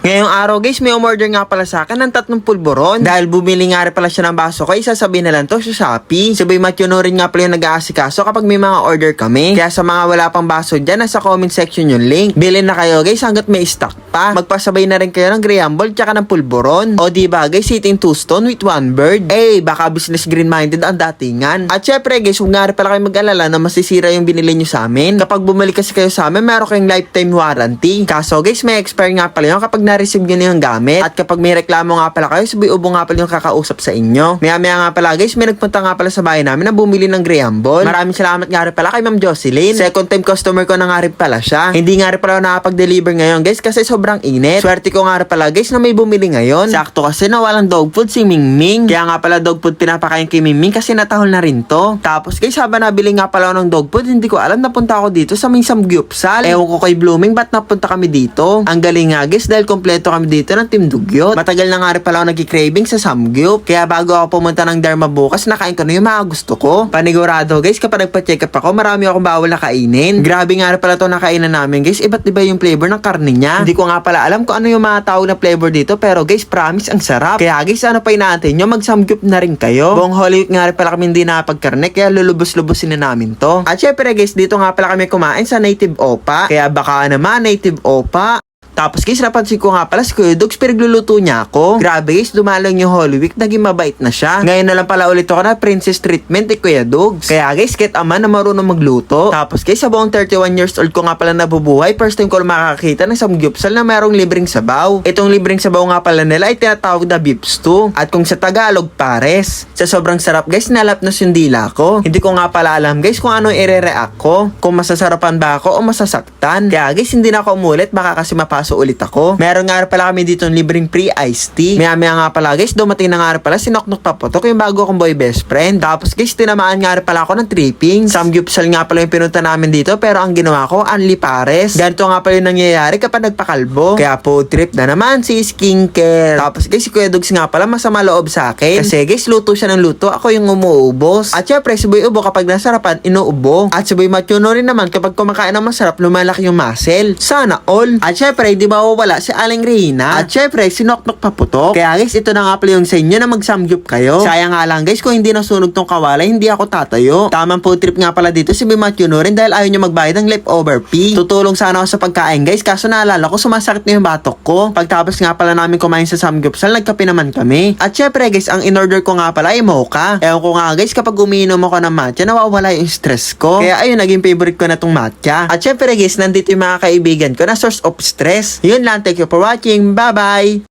Ngayong araw guys, may umorder nga pala sa akin ng 3 pulburon. Dahil bumili nga rin pala siya ng baso ko, isasabihin na lang to sa Shopee. Si Boy Matthew no rin nga pala yung nag-aasikaso kapag may mga order kami. Kaya sa mga wala pang baso dyan, nasa comment section yung link. Bilhin na kayo guys hanggat may stock pa. Magpasabay na rin kayo ng Graham Ball tsaka ng pulburon. O diba guys, hitting 2 stone with 1 bird. Baka business green-minded ang datingan. At syempre guys, huwag nga rin pala kayo mag-alala na masisira yung binili nyo sa amin. Kapag bumalik kasi kayo sa amin, meron kayong lifetime warranty. Kaso guys, may expire nga pala yun kapag na-receive nyo na yung gamit. At kapag may reklamo nga pala kayo, si Boy Ubo nga pala yung kakausap sa inyo. Maya-maya nga pala guys, may nagpunta nga pala sa bahay namin na bumili ng Graham Ball. Maraming salamat nga rin pala kay Ma'am Jocelyn. Second time customer ko na nga rin pala siya. Hindi nga rin pala nakapag-deliver ngayon guys kasi sobrang init. Swerte ko nga rin pala guys na may bumili ngayon. Sakto kasi na walang dog food si Mingming. Kaya nga pala dog food pinapakain kay Mingming kasi natahol na rin to. Tapos guys, habang nabili nga pala ako ng dog food, hindi ko alam napunta ako dito sa may Samgyupsal. Ewan ko kay Blooming ba't napunta kami dito. Ang galing nga guys dahil kompleto kami dito ng Team Dugyot. Matagal na nga rin pala ako nagki-craving sa Samgyup. Kaya bago ako pumunta ng Dharma bukas, nakain ko na yung mga gusto ko. Panigurado guys, kapag nagpa-check up ako, marami akong bawal na kainin. Grabe nga rin pala to nakainan namin guys. Iba't iba yung flavor ng karne niya. Hindi ko nga pala alam kung ano yung mga tawag na flavor dito, pero guys, promise ang sarap. Kaya guys, ano pa inaantay nyo? Mag-Samgyup na rin kayo. Buong Holy Week nga rin pala kami hindi nakapagkarne, kaya lulubos-lubosin na namin to. At syempre guys, dito nga pala kami kumain sa Native Opa. Kaya baka naman Native Opa. Tapos guys, napansin ko nga pala si Kuya Dogs, pinagluluto niya ako. Grabe guys, dumalang yung Holy Week, naging mabait na siya. Ngayon na lang pala ulit ako na princess treatment ni Kuya Dogs. Kaya guys, kahit ama na marunong magluto. Tapos guys, sa buong 31 years old ko nga pala nabubuhay, first time ko makakakita ng Samgyupsal na merong libreng sabaw. Itong libreng sabaw nga pala nila ay tinatawag na beef stew. At kung sa Tagalog, pares. Sa sobrang sarap guys, nalapnos yung dila ko. Hindi ko nga pala alam guys kung ano i-react ko. Kung masasarapan ba ako o masasaktan. Kaya guys, hindi na ako umulit, baka kasi mapasok ulit ako. Meron nga pala kami dito ng libreng free iced tea. Maya-maya nga pala guys, dumating na nga pala si Noknok Paputok, yung bago kong boy best friend. Tapos guys, tinamaan nga pala ako ng tripping. Samgyupsal nga pala yung pinunta namin dito, pero ang ginawa ko, only pares. Ganito nga pala yung nangyayari kapag nagpakalbo. Kaya po trip na naman si skincare. Tapos guys, si Kuya Dogs nga pala masama loob sa akin. Kasi guys, luto siya ng luto, ako yung umuubos. At syempre, si Boy Ubo kapag nasarapan, inuubo. At si Boy Matthew no rin naman kapag kumakain ng masarap, lumalaki yung muscle. Sana all. At syempre, di ba wala si Aling Rina? At syempre, si Noknok Paputok. Kaya guys, ito na nga pala yung sa inyo na mag-Samgyup kayo. Sayang nga lang guys, kung hindi nasunog tong kawala, hindi ako tatayo. Tamang po trip nga pala dito si Boy Matthew no rin dahil ayaw niya magbayad ng leftover fee. Tutulong sana ako sa pagkain guys, kaso naalala ko sumasakit na yung batok ko. Pagtapos nga pala namin kumain sa Samgyupsal, nagkape naman kami. At syempre guys, ang in-order ko nga pala ay mocha. Ewan ko nga guys, kapag umiinom ako ng matcha, nawawala yung stress ko. Kaya ayun, naging favorite ko na tong matcha. At syempre guys, nandito yung mga kaibigan ko na source of stress. Yun lang, thank you for watching. Bye-bye!